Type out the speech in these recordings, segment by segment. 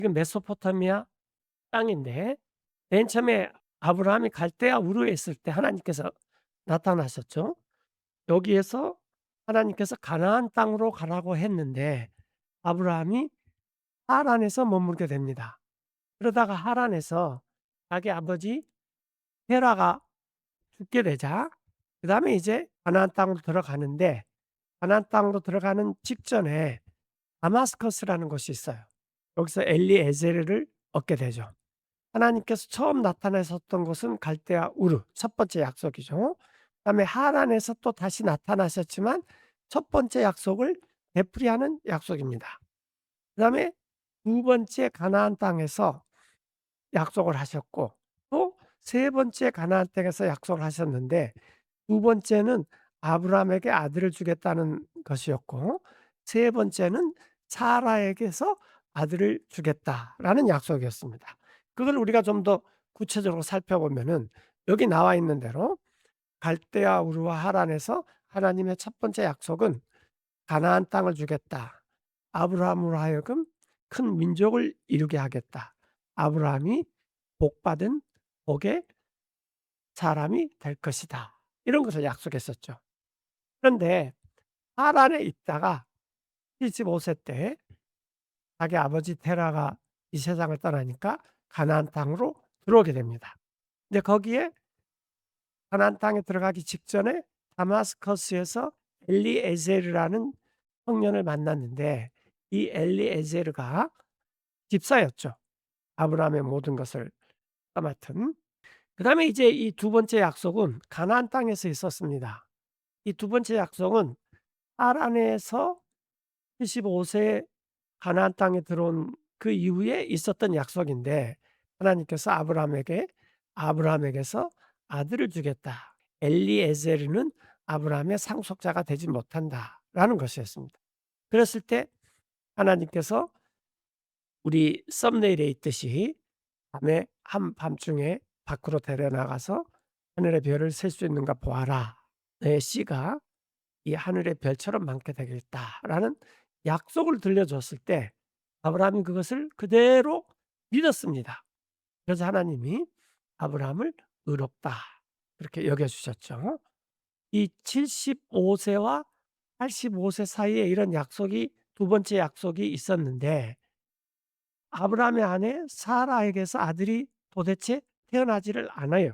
지금 메소포타미아 땅인데 맨 처음에 아브라함이 갈대아 우르에 있을 때 하나님께서 나타나셨죠. 여기에서 하나님께서 가나안 땅으로 가라고 했는데 아브라함이 하란에서 머물게 됩니다. 그러다가 하란에서 자기 아버지 테라가 죽게 되자 그다음에 이제 가나안 땅으로 들어가는데 가나안 땅으로 들어가는 직전에 다마스커스라는 곳이 있어요. 여기서 엘리에셀을 얻게 되죠. 하나님께서 처음 나타나셨던 곳은 갈대아 우르 첫 번째 약속이죠. 그다음에 하란에서 또 다시 나타나셨지만 첫 번째 약속을 되풀이하는 약속입니다. 그다음에 두 번째 가나안 땅에서 약속을 하셨고 또 세 번째 가나안 땅에서 약속을 하셨는데 두 번째는 아브라함에게 아들을 주겠다는 것이었고 세 번째는 사라에게서 아들을 주겠다라는 약속이었습니다. 그걸 우리가 좀 더 구체적으로 살펴보면은 여기 나와 있는 대로 갈대아 우르와 하란에서 하나님의 첫 번째 약속은 가나안 땅을 주겠다. 아브라함으로 하여금 큰 민족을 이루게 하겠다. 아브라함이 복받은 복의 사람이 될 것이다. 이런 것을 약속했었죠. 그런데 하란에 있다가 75세 때 자기 아버지 테라가 이 세상을 떠나니까 가나안 땅으로 들어오게 됩니다. 근데 거기에 가나안 땅에 들어가기 직전에 다마스커스에서 엘리에셀이라는 청년을 만났는데 이 엘리에셀가 집사였죠. 아브라함의 모든 것을 떠맡은. 그다음에 이제 이 두 번째 약속은 가나안 땅에서 있었습니다. 이 두 번째 약속은 하란에서 75세 가나안 땅에 들어온 그 이후에 있었던 약속인데 하나님께서 아브라함에게서 아들을 주겠다. 엘리에셀은 아브라함의 상속자가 되지 못한다라는 것이었습니다. 그랬을 때 하나님께서 우리 썸네일에 있듯이 밤에 한밤중에 밖으로 데려나가서 "하늘의 별을 셀 수 있는가 보아라. 내 씨가 이 하늘의 별처럼 많게 되겠다."라는 약속을 들려줬을 때 아브라함이 그것을 그대로 믿었습니다. 그래서 하나님이 아브라함을 의롭다 그렇게 여겨 주셨죠. 이 75 세와 85세 사이에 이런 약속이 두 번째 약속이 있었는데 아브라함의 아내 사라에게서 아들이 도대체 태어나지를 않아요.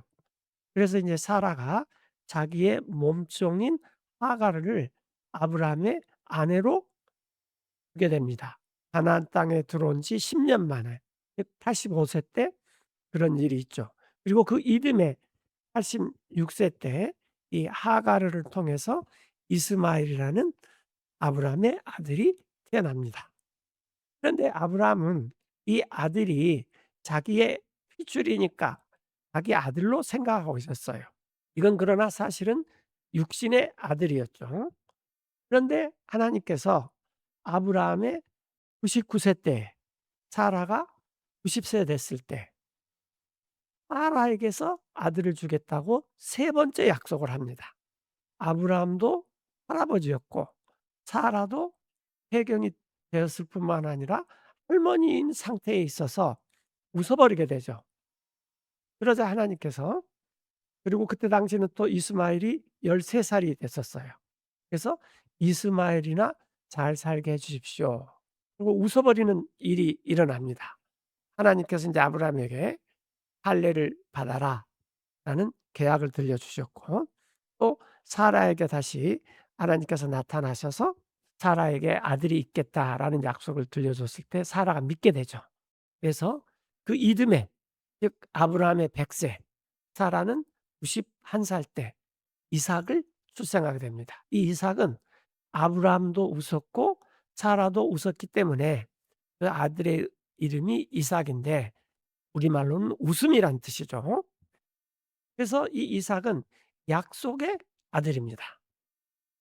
그래서 인제 사라가 자기의 몸종인 하가르를 아브라함의 아내로 두게 됩니다. 가나안 땅에 들어온 지 10년 만에 즉 85세 때 그런 일이 있죠. 그리고 그 이듬해 86세 때 이 하가르를 통해서 이스마엘이라는 아브라함의 아들이 태어납니다. 그런데 아브라함은 이 아들이 자기의 핏줄이니까 자기 아들로 생각하고 있었어요. 이건 그러나 사실은 육신의 아들이었죠. 그런데 하나님께서 아브라함의 99세 때 사라가 90세 됐을 때 사라에게서 아들을 주겠다고 세 번째 약속을 합니다. 아브라함도 할아버지였고 사라도 폐경이 되었을 뿐만 아니라 할머니인 상태에 있어서 웃어버리게 되죠. 그러자 하나님께서 그리고 그때 당시는 또 이스마엘이 13 살이 됐었어요. 그래서 "이스마엘이나 잘 살게 해 주십시오." 그리고 웃어버리는 일이 일어납니다. 하나님께서 인제 아브라함에게 "할례를 받아라."라는 계약을 들려 주셨고 또 사라에게 다시 하나님께서 나타나셔서 "사라에게 아들이 있겠다."라는 약속을 들려줬을 때 사라가 믿게 되죠. 그래서 그 이듬해 즉 아브라함의 100세 사라는 91살 때 이삭을 출생하게 됩니다. 이 이삭은 아브라함도 웃었고 사라도 웃었기 때문에 그 아들의 이름이 이삭인데 우리말로는 웃음이란 뜻이죠. 그래서 이 이삭은 약속의 아들입니다.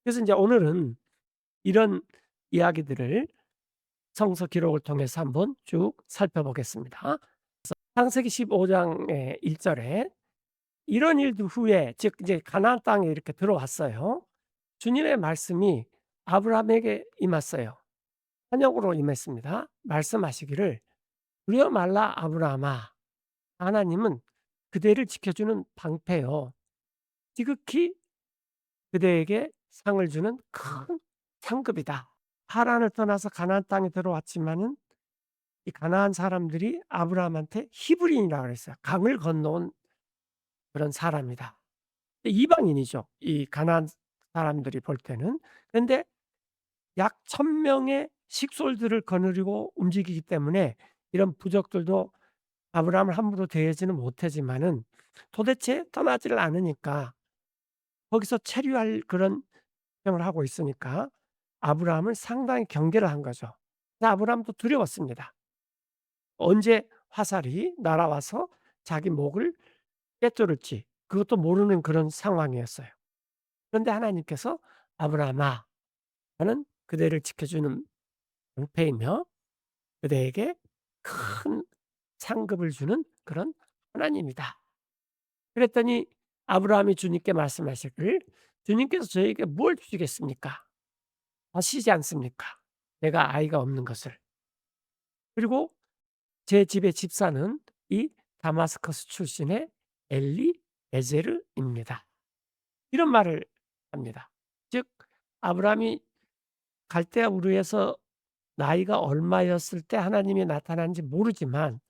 그래서 인제 오늘은 이런 이야기들을 성서 기록을 통해서 한번 쭉 살펴보겠습니다. 창세기 15 장의 1 절에 이런 일들 후에 즉 이제 가나안 땅에 이렇게 들어왔어요. 주님의 말씀이 아브라함에게 임했어요. 환영으로 임했습니다. 말씀하시기를 두려워 말라 아브라함아. 하나님은 그대를 지켜주는 방패요. 지극히 그대에게 상을 주는 큰 상급이다. 하란을 떠나서 가나안 땅에 들어왔지만은 이 가나안 사람들이 아브라함한테 히브리인이라 그랬어요. 강을 건너온 그런 사람이다. 이방인이죠. 이 가나안 사람들이 볼 때는. 그런데 약 1,000명의 식솔들을 거느리고 움직이기 때문에 이런 부족들도 아브라함을 함부로 대하지는 못하지만은 도대체 떠나지를 않으니까 거기서 체류할 그런 생을 하고 있으니까 아브라함을 상당히 경계를 한 거죠. 그래서 아브라함도 두려웠습니다. 언제 화살이 날아와서 자기 목을 꿰뚫을지 그것도 모르는 그런 상황이었어요. 그런데 하나님께서 "아브라함아 나는 그대를 지켜주는 방패이며 그대에게 큰 상급을 주는 그런 하나님이다." 그랬더니 아브라함이 주님께 말씀하시기를 "주님께서 저에게 뭘 주시겠습니까? 아시지 않습니까? 내가 아이가 없는 것을. 그리고 제 집의 집사는 이 다마스커스 출신의 엘리에제르입니다." 이런 말을 합니다. 즉 아브라함이 갈대아 우르에서 나이가 얼마였을 때 하나님이 나타난지 모르지만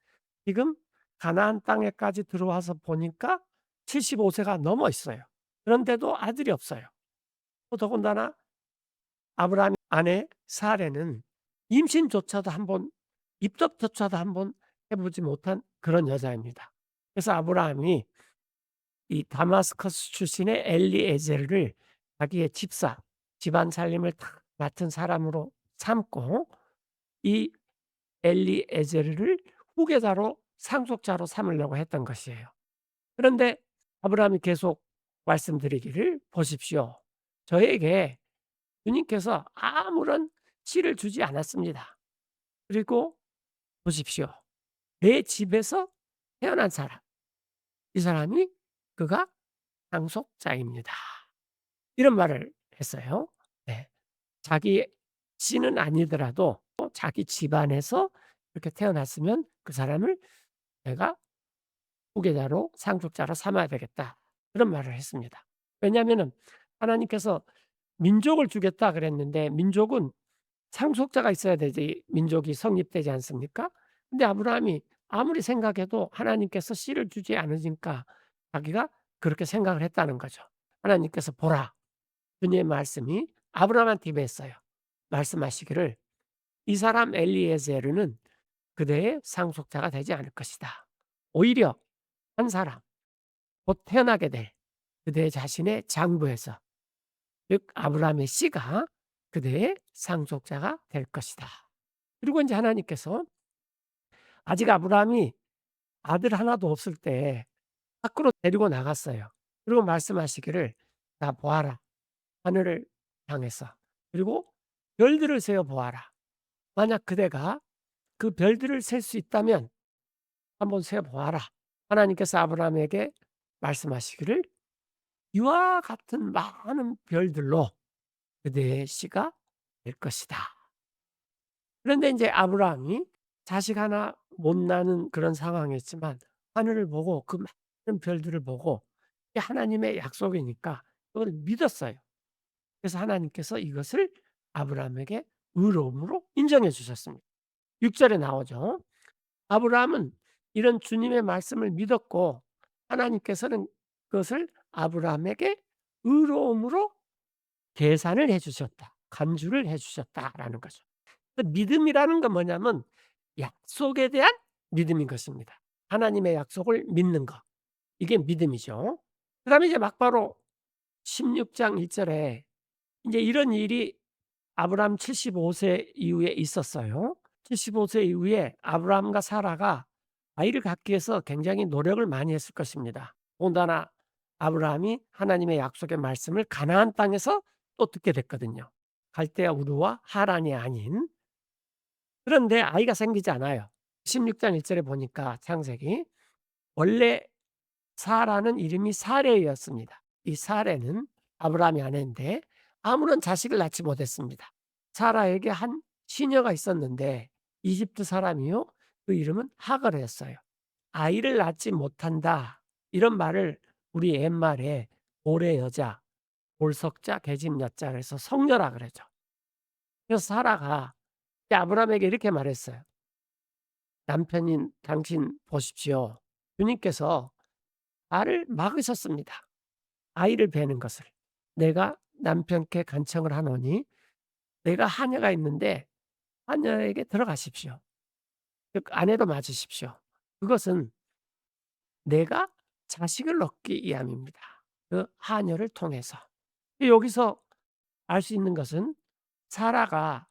지금 가나안 땅에까지 들어와서 보니까 75 세가 넘어 있어요. 그런데도 아들이 없어요. 또 더군다나 아브라함의 아내 사레는 임신조차도 한번 입덧조차도 한번 해 보지 못한 그런 여자입니다. 그래서 아브라함이 이 다마스커스 출신의 엘리에셀을 자기의 집사, 집안 살림을 다 맡은 사람으로 삼고 이 엘리에셀을 후계자로 상속자로 삼으려고 했던 것이에요. 그런데 아브라함이 계속 말씀드리기를 "보십시오. 저에게 주님께서 아무런 씨를 주지 않았습니다. 그리고 보십시오. 내 집에서 태어난 사람, 이 사람이 그가 상속자입니다." 이런 말을 했어요. 네. 자기 씨는 아니더라도 자기 집안에서 이렇게 태어났으면 그 사람을 내가 후계자로 상속자로 삼아야 되겠다. 그런 말을 했습니다. 왜냐하면은 하나님께서 민족을 주겠다 그랬는데 민족은 상속자가 있어야 되지 민족이 성립되지 않습니까? 근데 아브라함이 아무리 생각해도 하나님께서 씨를 주지 않으니까 자기가 그렇게 생각을 했다는 거죠. 하나님께서 "보라." 주님의 말씀이 아브라함한테 임했어요. 말씀하시기를 "이 사람 엘리에제르는 그대의 상속자가 되지 않을 것이다. 오히려 한 사람 곧 태어나게 될 그대 자신의 장부에서 즉 아브라함의 씨가 그대의 상속자가 될 것이다." 그리고 인제 하나님께서 아직 아브라함이 아들 하나도 없을 때 밖으로 데리고 나갔어요. 그리고 말씀하시기를 "자 보아라. 하늘을 향해서 그리고 별들을 세어 보아라. 만약 그대가 그 별들을 셀 수 있다면 한번 세 보아라." 하나님께서 아브라함에게 말씀하시기를 "이와 같은 많은 별들로 그대의 씨가 될 것이다." 그런데 인제 아브라함이 자식 하나 못 낳는 그런 상황이었지만 하늘을 보고 그 많은 별들을 보고 이게 하나님의 약속이니까 그걸 믿었어요. 그래서 하나님께서 이것을 아브라함에게 의로움으로 인정해 주셨습니다. 6 절에 나오죠. 아브라함은 이런 주님의 말씀을 믿었고 하나님께서는 그것을 아브라함에게 의로움으로 계산을 해 주셨다. 간주를 해 주셨다라는 거죠. 그 믿음이라는 건 뭐냐면 약속에 대한 믿음인 것입니다. 하나님의 약속을 믿는 것. 이게 믿음이죠. 그다음에 이제 막바로 16장 1 절에 인제 이런 일이 아브라함 75세 이후에 있었어요. 75세 이후에 아브라함과 사라가 아이를 갖기 위해서 굉장히 노력을 많이 했을 것입니다. 더군다나 아브라함이 하나님의 약속의 말씀을 가나안 땅에서 또 듣게 됐거든요. 갈대아 우르와 하란이 아닌. 그런데 아이가 생기지 않아요. 16장 1 절에 보니까 창세기 원래 사라는 이름이 사레였습니다. 이 사레는 아브라함의 아내인데 아무런 자식을 낳지 못했습니다. 사라에게 한 시녀가 있었는데 이집트 사람이요. 그 이름은 하걸이었어요. "아이를 낳지 못한다." 이런 말을 우리 옛말에 고래 여자, 골석자, 계집여자 그래서 성녀라 그러죠. 그래서 사라가 이제 아브라함에게 이렇게 말했어요. "남편인 당신 보십시오. 주님께서 나를 막으셨습니다. 아이를 베는 것을. 내가 남편께 간청을 하노니 내가 하녀가 있는데 하녀에게 들어가십시오. 즉 아내도 맞으십시오. 그것은 내가 자식을 얻기 위함입니다." 그 하녀를 통해서. 여기서 알 수 있는 것은 사라가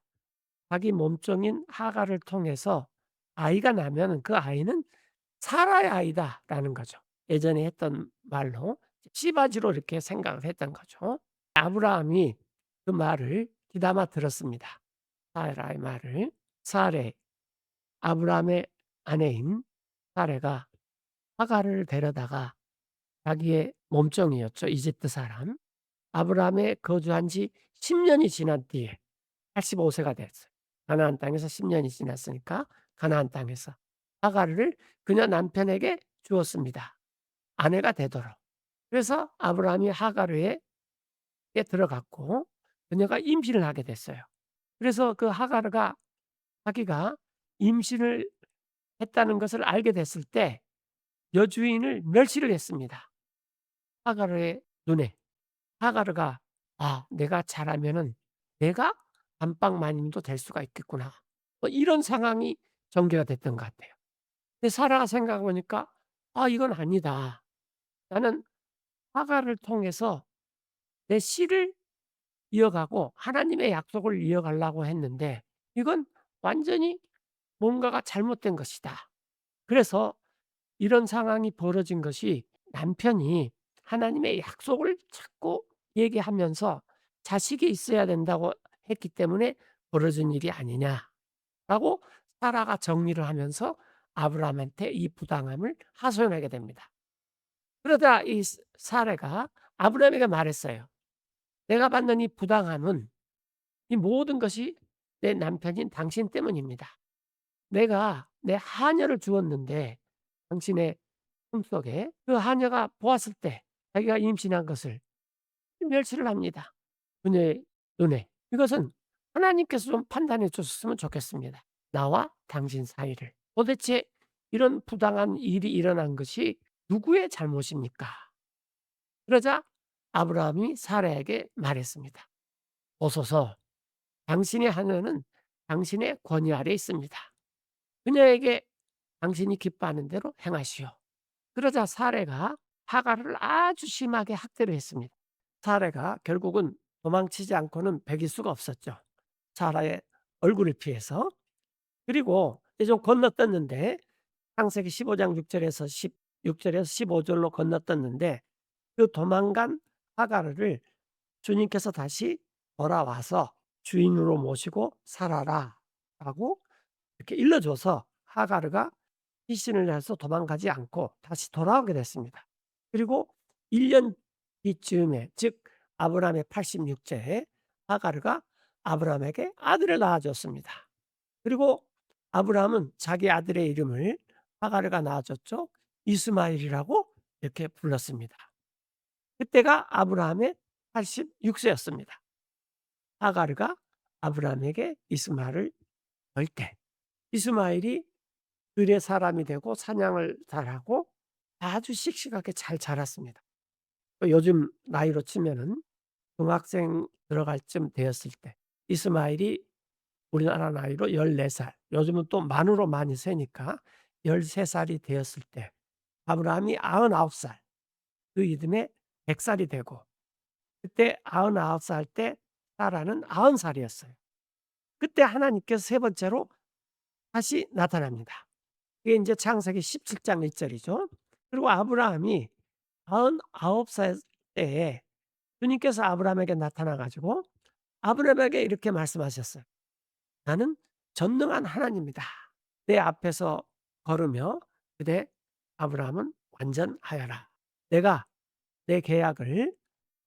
자기 몸종인 하갈을 통해서 아이가 나면은 그 아이는 사라의 아이다라는 거죠. 예전에 했던 말로 씨바지로 이렇게 생각을 했던 거죠. 아브라함이 그 말을 귀담아 들었습니다. 사라의 말을. 사레, 아브라함의 아내인 사레가 하갈을 데려다가 자기의 몸종이었죠. 이집트 사람. 아브라함에 거주한 지 10 년이 지난 뒤에 85 세가 됐어요. 가나안 땅에서 10 년이 지났으니까 가나안 땅에서 하갈을 그녀 남편에게 주었습니다, 아내가 되도록. 그래서 아브라함이 하갈에 들어갔고 그녀가 임신을 하게 됐어요. 그래서 그 하갈가 자기가 임신을 했다는 것을 알게 됐을 때 여주인을 멸시를 했습니다, 하갈의 눈에. 하갈가 '아 내가 잘하면은 내가 안방 마님도 될 수가 있겠구나.' 이런 상황이 전개가 됐던 것 같아요. 근데 사라가 생각해 보니까 '아 이건 아니다. 나는 하갈을 통해서 내 씨를 이어가고 하나님의 약속을 이어가려고 했는데 이건 완전히 뭔가가 잘못된 것이다.' 그래서 이런 상황이 벌어진 것이 남편이 하나님의 약속을 자꾸 얘기하면서 자식이 있어야 된다고 했기 때문에 벌어진 일이 아니냐라고 사라가 정리를 하면서 아브라함한테 이 부당함을 하소연하게 됩니다. 그러자 이 사라가 아브라함에게 말했어요. "내가 받는 이 부당함은 이 모든 것이 내 남편인 당신 때문입니다. 내가 내 하녀를 주었는데 당신의 꿈속에 그 하녀가 보았을 때 자기가 임신한 것을 멸시를 합니다, 그녀의 눈에. 이것은 하나님께서 좀 판단해 주셨으면 좋겠습니다, 나와 당신 사이를. 도대체 이런 부당한 일이 일어난 것이 누구의 잘못입니까?" 그러자 아브라함이 사라에게 말했습니다. "보소서, 당신의 하녀는 당신의 권위 아래 있습니다. 그녀에게 당신이 기뻐하는 대로 행하시오." 그러자 사레가 하갈을 아주 심하게 학대를 했습니다. 사레가 결국은 도망치지 않고는 배길 수가 없었죠, 사라의 얼굴을 피해서. 그리고 이제 좀 건너뛰었는데 창세기 15장 6 절에서 16 절에서 15 절로 건너뛰었는데 그 도망간 하갈을 주님께서 다시 돌아와서 주인으로 모시고 살아라라고 이렇게 일러 줘서 하갈이가 피신을 해서 도망가지 않고 다시 돌아오게 됐습니다. 그리고 1년 뒤쯤에 즉 아브라함의 86 세에 하갈이가 아브라함에게 아들을 낳아 줬습니다. 그리고 아브라함은 자기 아들의 이름을 하갈이가 낳아 줬죠. 이스마엘이라고 이렇게 불렀습니다. 그때가 아브라함의 86 세였습니다. 하갈이가 아브라함에게 이스마엘을 줄 때 이스마엘이 들의 사람이 되고 사냥을 잘하고 아주 씩씩하게 잘 자랐습니다. 요즘 나이로 치면은 중학생 들어갈 쯤 되었을 때 이스마엘이 우리나라 나이로 14 살, 요즘은 또 만으로 많이 세니까 13 살이 되었을 때 아브라함이 99 살, 그 이듬해 100 살이 되고 그때 99살 때 사라는 90 살이었어요. 그때 하나님께서 세 번째로 다시 나타납니다. 이게 인제 창세기 17장 1 절이죠. 그리고 아브라함이 99살 때에 주님께서 아브라함에게 나타나 가지고 아브라함에게 이렇게 말씀하셨어요. "나는 전능한 하나님이다. 내 앞에서 걸으며 그대 아브라함은 완전하여라. 내가 내 계약을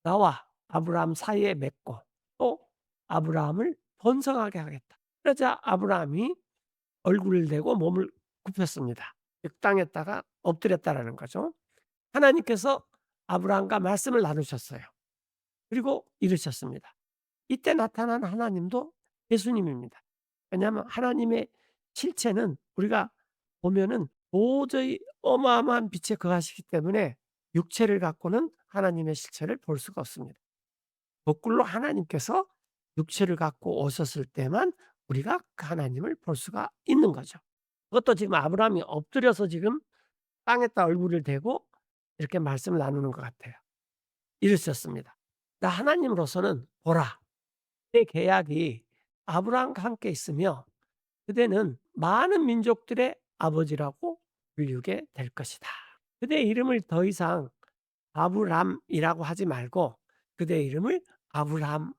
나와 아브라함 사이에 맺고 또 아브라함을 번성하게 하겠다." 그러자 아브라함이 얼굴을 대고 몸을 굽혔습니다. 즉 땅에다가 엎드렸다라는 거죠. 하나님께서 아브라함과 말씀을 나누셨어요. 그리고 이르셨습니다. 이때 나타난 하나님도 예수님입니다. 왜냐하면 하나님의 실체는 우리가 보면은 도저히 어마어마한 빛에 거하시기 때문에 육체를 갖고는 하나님의 실체를 볼 수가 없습니다. 거꾸로 하나님께서 육체를 갖고 오셨을 때만 우리가 그 하나님을 볼 수가 있는 거죠. 그것도 지금 아브라함이 엎드려서 지금 땅에다 얼굴을 대고 이렇게 말씀을 나누는 것 같아요. 이르셨습니다. 나 하나님으로서는 보라, 내 계약이 아브라함과 함께 있으며 그대는 많은 민족들의 아버지라고 불리게 될 것이다. 그대의 이름을 더 이상 아브람이라고 하지 말고 그대의 이름을 아브라함으로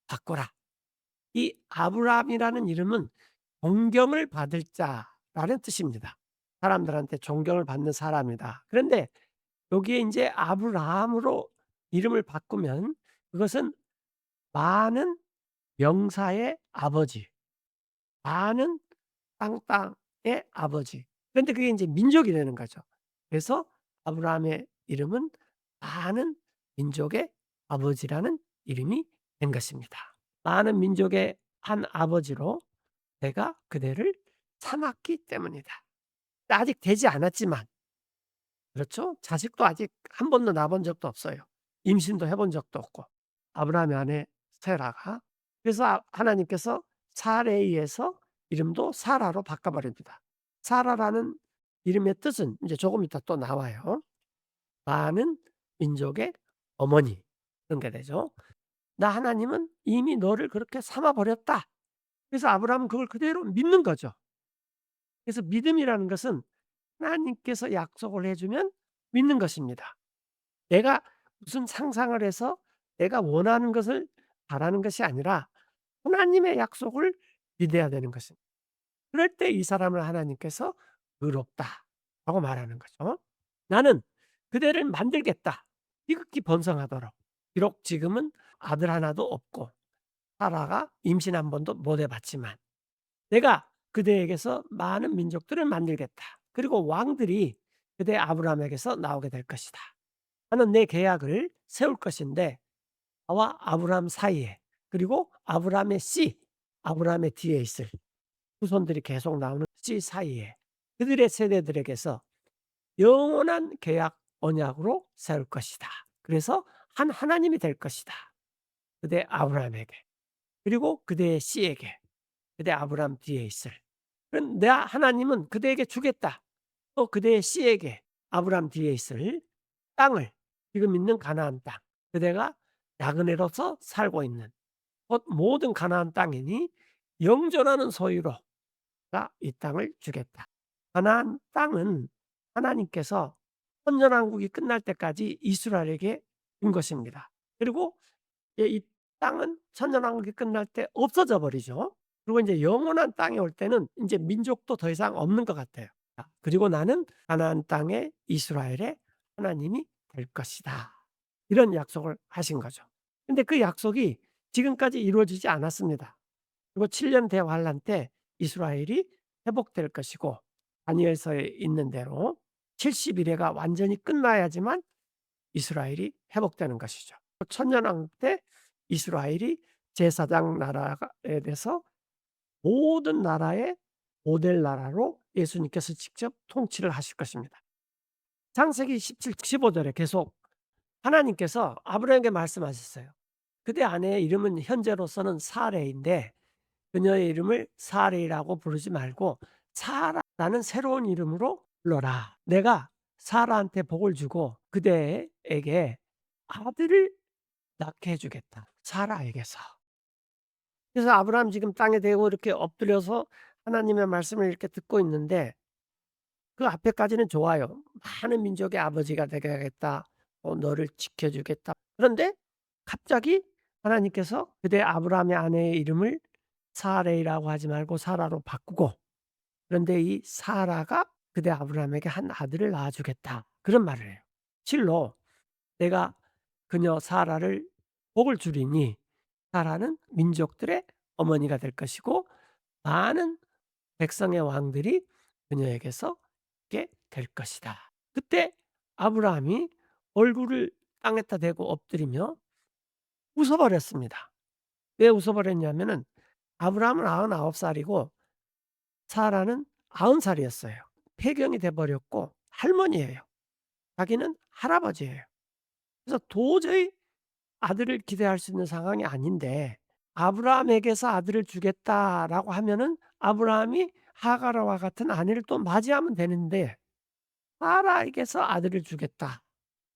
바꿔라. 이 아브라함이라는 이름은 존경을 받을 자라는 뜻입니다. 사람들한테 존경을 받는 사람이다. 그런데 여기에 인제 아브라함으로 이름을 바꾸면 그것은 많은 명사의 아버지, 많은 땅의 아버지. 그런데 그게 인제 민족이 되는 거죠. 그래서 아브라함의 이름은 많은 민족의 아버지라는 이름이 된 것입니다. 많은 민족의 한 아버지로 내가 그대를 삼았기 때문이다. 아직 되지 않았지만 그렇죠? 자식도 아직 한 번도 낳아 본 적도 없어요. 임신도 해본 적도 없고. 아브라함의 아내 세라가. 그래서 하나님께서 사레이에서 이름도 사라로 바꿔 버립니다. 사라라는 이름의 뜻은 이제 조금 이따 또 나와요. 많은 민족의 어머니 그런 게 되죠. 나 하나님은 이미 너를 그렇게 삼아 버렸다. 그래서 아브라함은 그걸 그대로 믿는 거죠. 그래서 믿음이라는 것은 하나님께서 약속을 해 주면 믿는 것입니다. 내가 무슨 상상을 해서 내가 원하는 것을 바라는 것이 아니라 하나님의 약속을 믿어야 되는 것입니다. 그럴 때 이 사람을 하나님께서 의롭다라고 말하는 거죠. 나는 그대를 만들겠다. 희극히 번성하도록. 비록 지금은 아들 하나도 없고 사라가 임신 한 번도 못 해봤지만 내가 그대에게서 많은 민족들을 만들겠다. 그리고 왕들이 그대 아브라함에게서 나오게 될 것이다. 나는 내 계약을 세울 것인데 나와 아브라함 사이에 그리고 아브라함의 씨, 아브라함의 뒤에 있을 후손들이 계속 나오는 씨 사이에 그들의 세대들에게서 영원한 계약 언약으로 세울 것이다. 그래서 한 하나님이 될 것이다. 그대 아브라함에게 그리고 그대의 씨에게 그대 아브라함 뒤에 있을 그럼 내 하나님은 그대에게 주겠다. 또 그대의 씨에게 아브라함 뒤에 있을 땅을 지금 있는 가나안 땅 그대가 나그네로서 살고 있는 곧 모든 가나안 땅이니 영존하는 소유로 가 이 땅을 주겠다. 가나안 땅은 하나님께서 천년왕국이 끝날 때까지 이스라엘에게 준 것입니다. 그리고 이 땅은 천년왕국이 끝날 때 없어져 버리죠. 그리고 인제 영원한 땅에 올 때는 인제 민족도 더 이상 없는 것 같아요. 그리고 나는 가나안 땅의 이스라엘의 하나님이 될 것이다. 이런 약속을 하신 거죠. 근데 그 약속이 지금까지 이루어지지 않았습니다. 그리고 7년 대환란 때 이스라엘이 회복될 것이고 다니엘서에 있는 대로 70 일해가 완전히 끝나야지만 이스라엘이 회복되는 것이죠. 천년왕국 때 이스라엘이 제사장 나라에 대해서 모든 나라의 모델 나라로 예수님께서 직접 통치를 하실 것입니다. 창세기 17, 15 절에 계속 하나님께서 아브라함에게 말씀하셨어요. 그대 아내의 이름은 현재로서는 사레인데 그녀의 이름을 사레이라고 부르지 말고 사라라는 새로운 이름으로 불러라. 내가 사라한테 복을 주고 그대에게 아들을 낳게 해 주겠다. 사라에게서. 그래서 아브라함 지금 땅에 대고 이렇게 엎드려서 하나님의 말씀을 이렇게 듣고 있는데 그 앞에까지는 좋아요. 많은 민족의 아버지가 되게 하겠다. 너를 지켜 주겠다. 그런데 갑자기 하나님께서 그대 아브라함의 아내의 이름을 사레이라고 하지 말고 사라로 바꾸고 그런데 이 사라가 그대 아브라함에게 한 아들을 낳아 주겠다. 그런 말을 해요. 실로 내가 그녀 사라를 복을 주리니 사라는 민족들의 어머니가 될 것이고 많은 백성의 왕들이 그녀에게서 있게 될 것이다. 그때 아브라함이 얼굴을 땅에다 대고 엎드리며 웃어버렸습니다. 왜 웃어버렸냐면은 아브라함은 99 살이고 사라는 90 살이었어요. 폐경이 돼 버렸고 할머니예요. 자기는 할아버지예요. 그래서 도저히 아들을 기대할 수 있는 상황이 아닌데 아브라함에게서 아들을 주겠다라고 하면은 아브라함이 하가라와 같은 아내를 또 맞이하면 되는데 사라에게서 아들을 주겠다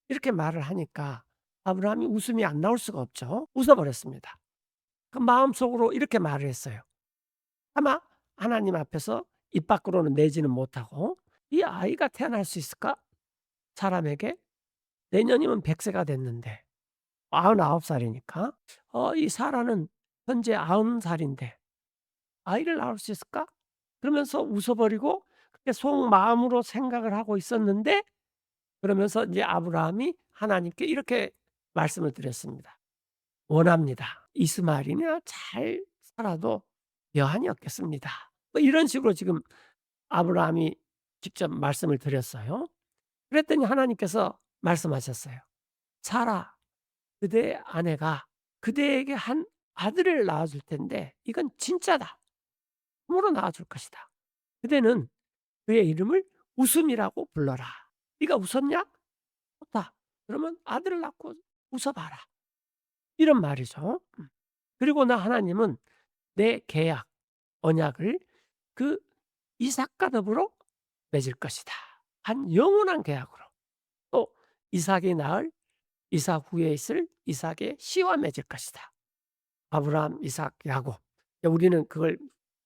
이렇게 말을 하니까 아브라함이 웃음이 안 나올 수가 없죠. 웃어 버렸습니다. 그 마음속으로 이렇게 말을 했어요. 차마 하나님 앞에서 입 밖으로는 내지는 못하고 '이 아이가 태어날 수 있을까? 사람에게 내년이면 100 세가 됐는데 99 살이니까 이 사라는 현재 90 살인데 아이를 낳을 수 있을까?' 그러면서 웃어 버리고 그렇게 속마음으로 생각을 하고 있었는데 그러면서 인제 아브라함이 하나님께 이렇게 말씀을 드렸습니다. "원합니다. 이스마엘이나 잘 살아도 여한이 없겠습니다." 뭐 이런 식으로 지금 아브라함이 직접 말씀을 드렸어요. 그랬더니 하나님께서 말씀하셨어요. "사라 그대의 아내가 그대에게 한 아들을 낳아 줄 텐데 이건 진짜다. 참으로 낳아 줄 것이다. 그대는 그의 이름을 웃음이라고 불러라." "네가 웃었냐? 좋다. 그러면 아들을 낳고 웃어 봐라." 이런 말이죠. 그리고 나 하나님은 내 계약, 언약을 그 이삭과 더불어 맺을 것이다. 한 영원한 계약으로. 또 이삭이 낳을 이삭 후에 있을 이삭의 씨와 맺을 것이다. 아브라함, 이삭, 야곱. 우리는 그걸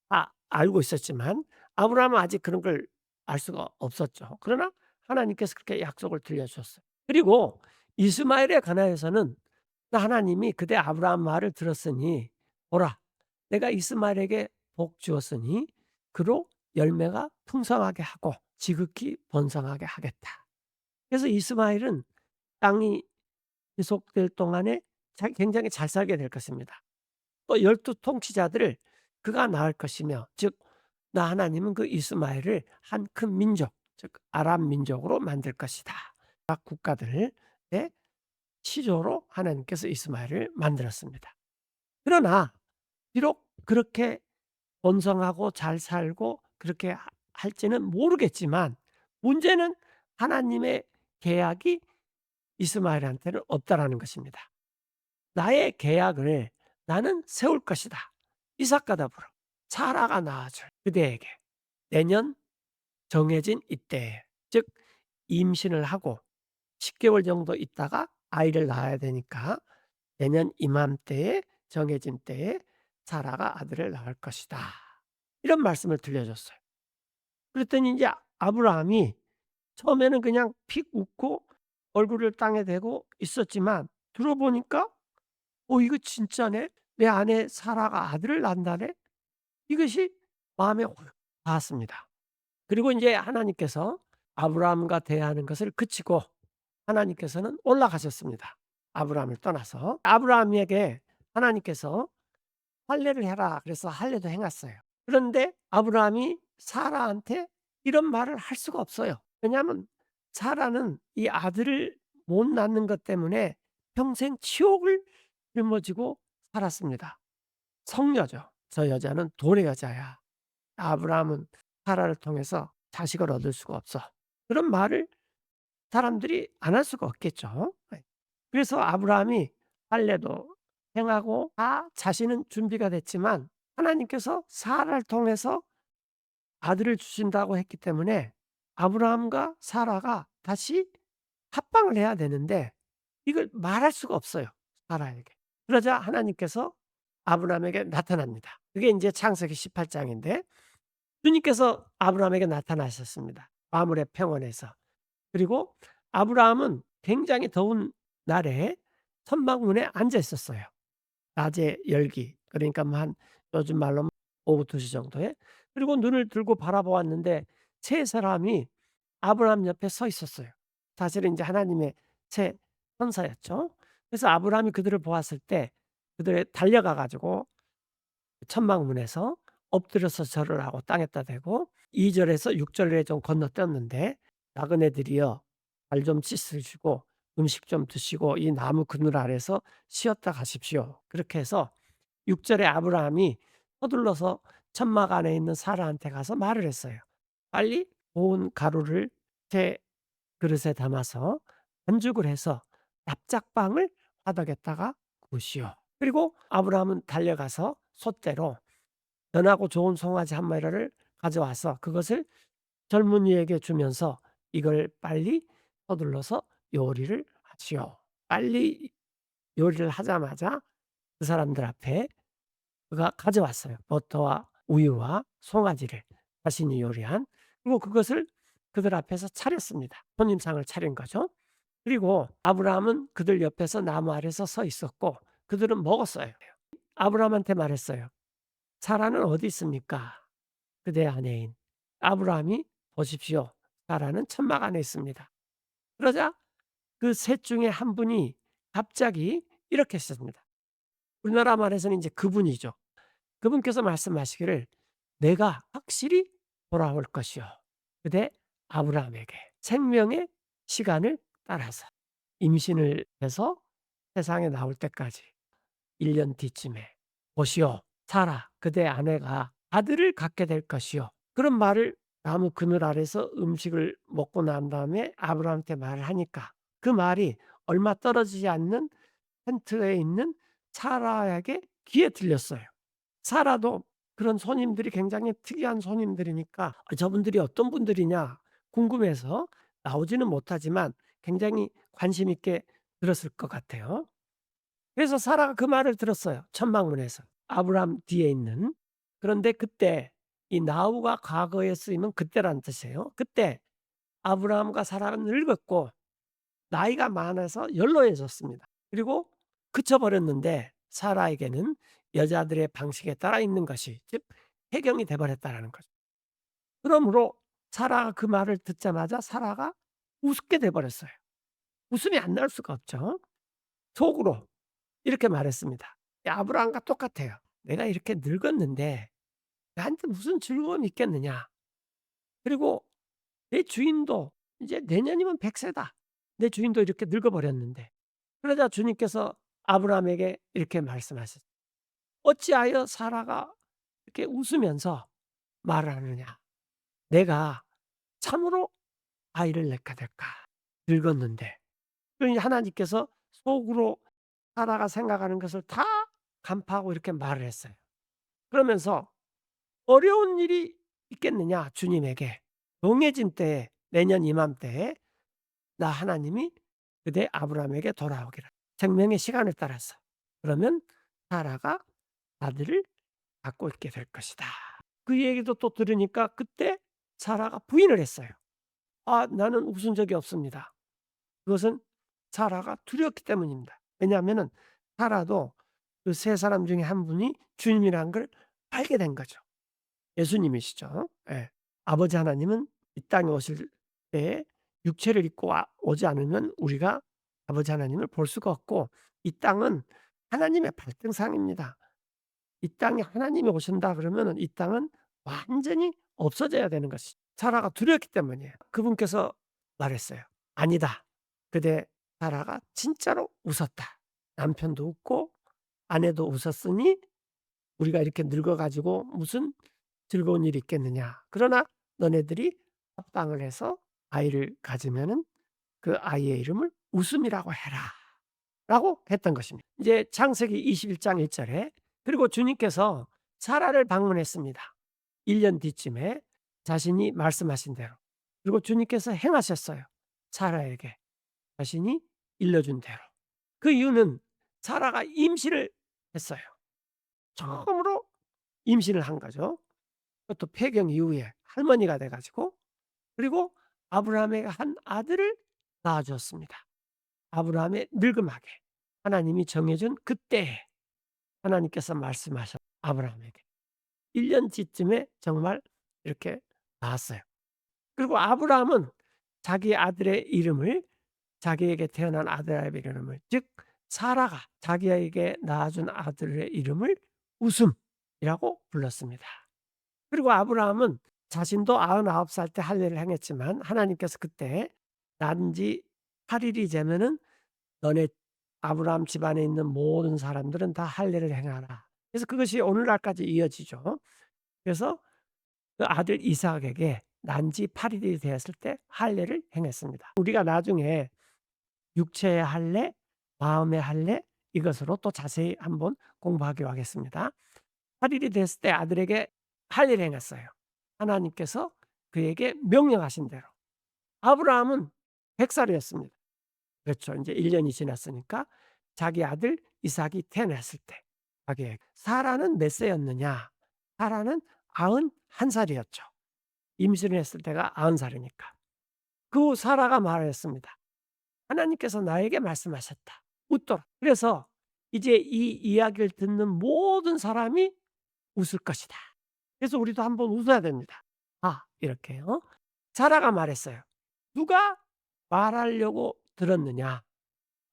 다 알고 있었지만 아브라함은 아직 그런 걸 알 수가 없었죠. 그러나 하나님께서 그렇게 약속을 들려주셨어요. 그리고 이스마엘에 관하여서는 하나님이 그대 아브라함 말을 들었으니 보라 내가 이스마엘에게 복 주었으니 그로 열매가 풍성하게 하고 지극히 번성하게 하겠다. 그래서 이스마엘은 땅이 지속될 동안에 굉장히 잘 살게 될 것입니다. 또 12 통치자들을 그가 낳을 것이며 즉 나 하나님은 그 이스마엘을 한 큰 민족 즉 아람 민족으로 만들 것이다. 각 국가들의 시조로 하나님께서 이스마엘을 만들었습니다. 그러나 비록 그렇게 번성하고 잘 살고 그렇게 할지는 모르겠지만 문제는 하나님의 계약이 이스마엘한테는 없다라는 것입니다. 나의 계약을 나는 세울 것이다. 이삭과 더불어 사라가 낳아줄 그대에게 내년 정해진 이때에 즉 임신을 하고 10 개월 정도 있다가 아이를 낳아야 되니까 내년 이맘때에 정해진 때에 사라가 아들을 낳을 것이다. 이런 말씀을 들려줬어요. 그랬더니 인제 아브라함이 처음에는 그냥 픽 웃고 얼굴을 땅에 대고 있었지만 들어보니까 '어 이거 진짜네. 내 아내 사라가 아들을 낳는다네.' 이것이 마음에 확 닿았습니다. 그리고 인제 하나님께서 아브라함과 대화하는 것을 그치고 하나님께서는 올라가셨습니다. 아브라함을 떠나서. 아브라함에게 하나님께서 할례를 해라 그래서 할례도 행했어요. 그런데 아브라함이 사라한테 이런 말을 할 수가 없어요. 왜냐하면 사라는 이 아들을 못 낳는 것 때문에 평생 치욕을 짊어지고 살았습니다. 성녀죠. "저 여자는 돌의 여자야. 아브라함은 사라를 통해서 자식을 얻을 수가 없어." 그런 말을 사람들이 안 할 수가 없겠죠. 예. 그래서 아브라함이 할례도 행하고 다 자신은 준비가 됐지만 하나님께서 사라를 통해서 아들을 주신다고 했기 때문에 아브라함과 사라가 다시 합방을 해야 되는데 이걸 말할 수가 없어요, 사라에게. 그러자 하나님께서 아브라함에게 나타납니다. 그게 인제 창세기 18 장인데 주님께서 아브라함에게 나타나셨습니다, 마물의 평원에서. 그리고 아브라함은 굉장히 더운 날에 천막문에 앉아 있었어요. 낮에 열기 그러니까 뭐 한 요즘 말로 오후 2시 정도에. 그리고 눈을 들고 바라보았는데 세 사람이 아브라함 옆에 서 있었어요. 사실은 인제 하나님의 세 천사였죠. 그래서 아브라함이 그들을 보았을 때 그들에 달려가 가지고 천막문에서 엎드려서 절을 하고 땅에다 대고 2 절에서 6 절에 좀 건너뛰었는데 "나그네들이여 발 좀 씻으시고 음식 좀 드시고 이 나무 그늘 아래서 쉬었다 가십시오." 그렇게 해서 6 절에 아브라함이 서둘러서 천막 안에 있는 사라한테 가서 말을 했어요. "빨리 고운 가루를 제 그릇에 담아서 반죽을 해서 납작빵을 화덕에다가 구우시오." 그리고 아브라함은 달려가서 솥대로 연하고 좋은 송아지 한 마리를 가져와서 그것을 젊은이에게 주면서 "이걸 빨리 서둘러서 요리를 하시오." 빨리 요리를 하자마자 그 사람들 앞에 그가 가져왔어요. 버터와 우유와 송아지를 자신이 요리한. 그리고 그것을 그들 앞에서 차렸습니다. 손님상을 차린 거죠. 그리고 아브라함은 그들 옆에서 나무 아래서 서 있었고 그들은 먹었어요. 아브라함한테 말했어요. "사라는 어디 있습니까?" 그대 아내인. 아브라함이 "보십시오. 사라는 천막 안에 있습니다." 그러자 그 셋 중에 한 분이 갑자기 이렇게 했습니다. 우리나라 말에서는 인제 그분이죠. 그분께서 말씀하시기를 "내가 확실히 돌아올 것이요. 그대 아브라함에게 생명의 시간을 따라서 임신을 해서 세상에 나올 때까지 1년 뒤쯤에 보시오. 사라 그대 아내가 아들을 갖게 될 것이요." 그런 말을 나무 그늘 아래서 음식을 먹고 난 다음에 아브라함한테 말을 하니까 그 말이 얼마 떨어지지 않는 텐트에 있는 사라에게 귀에 들렸어요. 사라도 그런 손님들이 굉장히 특이한 손님들이니까 '아 저분들이 어떤 분들이냐.' 궁금해서 나오지는 못하지만 굉장히 관심 있게 들었을 것 같아요. 그래서 사라가 그 말을 들었어요, 천막문에서. 아브라함 뒤에 있는. 그런데 그때 이 now가 과거에 쓰이면 그때라는 뜻이에요. 그때 아브라함과 사라가 늙었고 나이가 많아서 연로해졌습니다. 그리고 그쳐 버렸는데 사라에게는 여자들의 방식에 따라 있는 것이 즉 해경이 돼 버렸다라는 거죠. 그러므로 사라가 그 말을 듣자마자 사라가 우습게 돼 버렸어요. 웃음이 안 나올 수가 없죠. 속으로 이렇게 말했습니다. 야 아브라함과 똑같아요. "내가 이렇게 늙었는데 나한테 무슨 즐거움이 있겠느냐. 그리고 내 주인도 이제 내년이면 100 세다. 내 주인도 이렇게 늙어 버렸는데." 그러자 주님께서 아브라함에게 이렇게 말씀하셨어요. "어찌하여 사라가 이렇게 웃으면서 말하느냐. 내가 참으로 아이를 낳게 될까. 늙었는데." 그러니 하나님께서 속으로 사라가 생각하는 것을 다 간파하고 이렇게 말을 했어요. 그러면서 "어려운 일이 있겠느냐 주님에게. 정해진 때에 내년 이맘때에 나 하나님이 그대 아브라함에게 돌아오기를 생명의 시간을 따라서. 그러면 사라가 아들을 갖고 있게 될 것이다." 그 얘기도 또 들으니까 그때 사라가 부인을 했어요. "아 나는 웃은 적이 없습니다." 그것은 사라가 두려웠기 때문입니다. 왜냐하면은 사라도 그 세 사람 중에 한 분이 주님이라는 걸 알게 된 거죠. 예수님이시죠. 예. 아버지 하나님은 이 땅에 오실 때에 육체를 입고 오지 않으면 우리가 아버지 하나님을 볼 수가 없고 이 땅은 하나님의 발등상입니다. 이 땅에 하나님이 오신다 그러면은 이 땅은 완전히 없어져야 되는 것이죠. 사라가 두려웠기 때문이에요. 그분께서 말했어요. "아니다. 그대 사라가 진짜로 웃었다. 남편도 웃고 아내도 웃었으니 우리가 이렇게 늙어 가지고 무슨 즐거운 일이 있겠느냐. 그러나 너네들이 합방을 해서 아이를 가지면은 그 아이의 이름을 웃음이라고 해라."라고 했던 것입니다. 이제 창세기 21장 1 절에 그리고 주님께서 사라를 방문했습니다. 1년 뒤쯤에 자신이 말씀하신 대로. 그리고 주님께서 행하셨어요. 사라에게 자신이 일러준 대로. 그 이유는 사라가 임신을 했어요. 처음으로 임신을 한 거죠. 그것도 폐경 이후에 할머니가 돼 가지고 그리고 아브라함에게 한 아들을 낳아 주었습니다. 아브라함의 늙음하게 하나님이 정해 준 그때에 하나님께서 말씀하셔 아브라함에게 1년 뒤쯤에 정말 이렇게 낳았어요. 그리고 아브라함은 자기 아들의 이름을 자기에게 태어난 아들의 이름을 즉 사라가 자기에게 낳아 준 아들의 이름을 웃음이라고 불렀습니다. 그리고 아브라함은 자신도 99살 때 할례를 행했지만 하나님께서 그때 "난 지 8 일이 되면은 너네 아브라함 집안에 있는 모든 사람들은 다 할례를 행하라." 그래서 그것이 오늘날까지 이어지죠. 그래서 그 아들 이삭에게 난 지 8 일이 되었을 때 할례를 행했습니다. 우리가 나중에 육체의 할례, 마음의 할례 이것으로 또 자세히 한번 공부하기로 하겠습니다. 8 일이 됐을 때 아들에게 할례를 행했어요. 하나님께서 그에게 명령하신 대로. 아브라함은 100 살이었습니다. 그렇죠. 인제 1 년이 지났으니까 자기 아들 이삭이 태어났을 때 자기에게 사라는 몇 세였느냐? 사라는 91 살이었죠. 임신을 했을 때가 90 살이니까. 그 사라가 말했습니다. "하나님께서 나에게 말씀하셨다. 웃더라." 그래서 이제 이 이야기를 듣는 모든 사람이 웃을 것이다. 그래서 우리도 한번 웃어야 됩니다. 아 이렇게요. 사라가 말했어요. "누가 말하려고 들었느냐?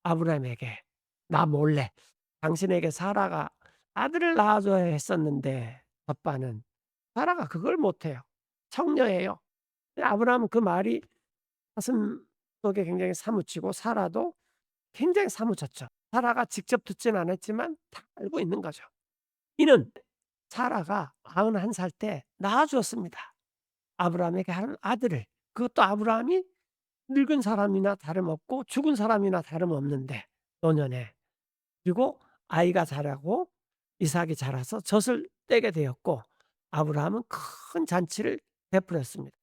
아브라함에게. 나 몰래 당신에게 사라가 아들을 낳아 줘야 했었는데 아빠는." 사라가 그걸 못 해요. 청녀예요. 아브라함은 그 말이 가슴속에 굉장히 사무치고 사라도 굉장히 사무쳤죠. 사라가 직접 듣지는 않았지만 다 알고 있는 거죠. 이는 사라가 91살 때 낳아 주었습니다. 아브라함에게 한 아들을. 그것도 아브라함이 늙은 사람이나 다름없고 죽은 사람이나 다름없는데 노년에. 그리고 아이가 자라고 이삭이 자라서 젖을 떼게 되었고 아브라함은 큰 잔치를 베풀었습니다.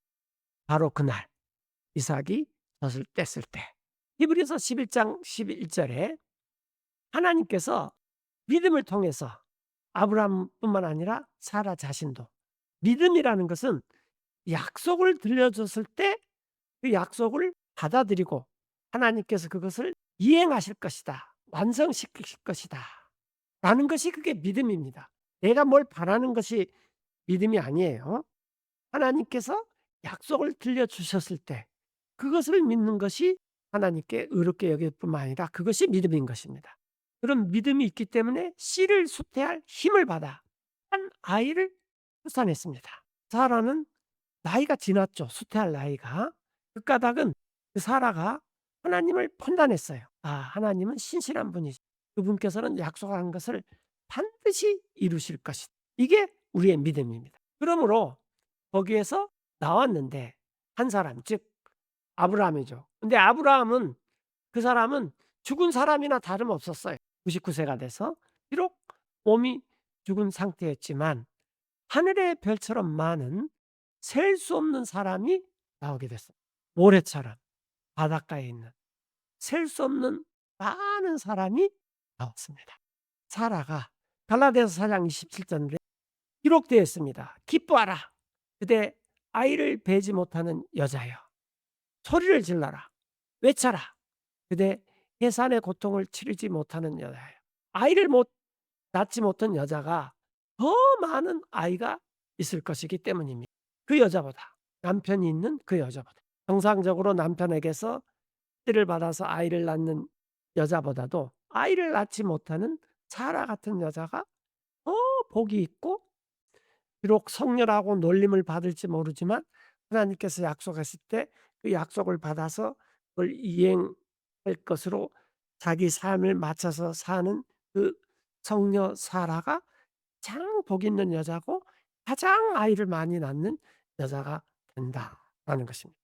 바로 그날 이삭이 젖을 뗐을 때. 히브리서 11장 11 절에 하나님께서 믿음을 통해서 아브라함뿐만 아니라 사라 자신도 믿음이라는 것은 약속을 들려줬을 때 그 약속을 받아들이고 하나님께서 그것을 이행하실 것이다. 완성시키실 것이다. 라는 것이 그게 믿음입니다. 내가 뭘 바라는 것이 믿음이 아니에요. 하나님께서 약속을 들려주셨을 때 그것을 믿는 것이 하나님께 의롭게 여길 뿐만 아니라 그것이 믿음인 것입니다. 그런 믿음이 있기 때문에 씨를 수태할 힘을 받아 한 아이를 출산했습니다. 사라는 나이가 지났죠, 수태할 나이가. 그 까닭은 그 사라가 하나님을 판단했어요. '아 하나님은 신실한 분이시 그분께서는 약속한 것을 반드시 이루실 것이다.' 이게 우리의 믿음입니다. 그러므로 거기에서 나왔는데 한 사람 즉 아브라함이죠. 근데 아브라함은 그 사람은 죽은 사람이나 다름없었어요. 99 세가 돼서. 비록 몸이 죽은 상태였지만 하늘의 별처럼 많은 셀 수 없는 사람이 나오게 됐어요. 모래처럼 바닷가에 있는 셀 수 없는 많은 사람이 나왔습니다. 사라가 갈라디아서 4장 27 절에 기록되어 있습니다. "기뻐하라. 그대 아이를 배지 못하는 여자여. 소리를 질러라. 외쳐라. 그대 해산의 고통을 치르지 못하는 여자여." 아이를 못 낳지 못한 여자가 더 많은 아이가 있을 것이기 때문입니다. 그 여자보다 남편이 있는 그 여자보다. 정상적으로 남편에게서 를 받아서 아이를 낳는 여자보다도 아이를 낳지 못하는 사라 같은 여자가 더 복이 있고 비록 성녀라고 놀림을 받을지 모르지만 하나님께서 약속하실 때 그 약속을 받아서 그걸 이행할 것으로 자기 삶을 맞춰서 사는 그 성녀 사라가 가장 복 있는 여자고 가장 아이를 많이 낳는 여자가 된다라는 것입니다.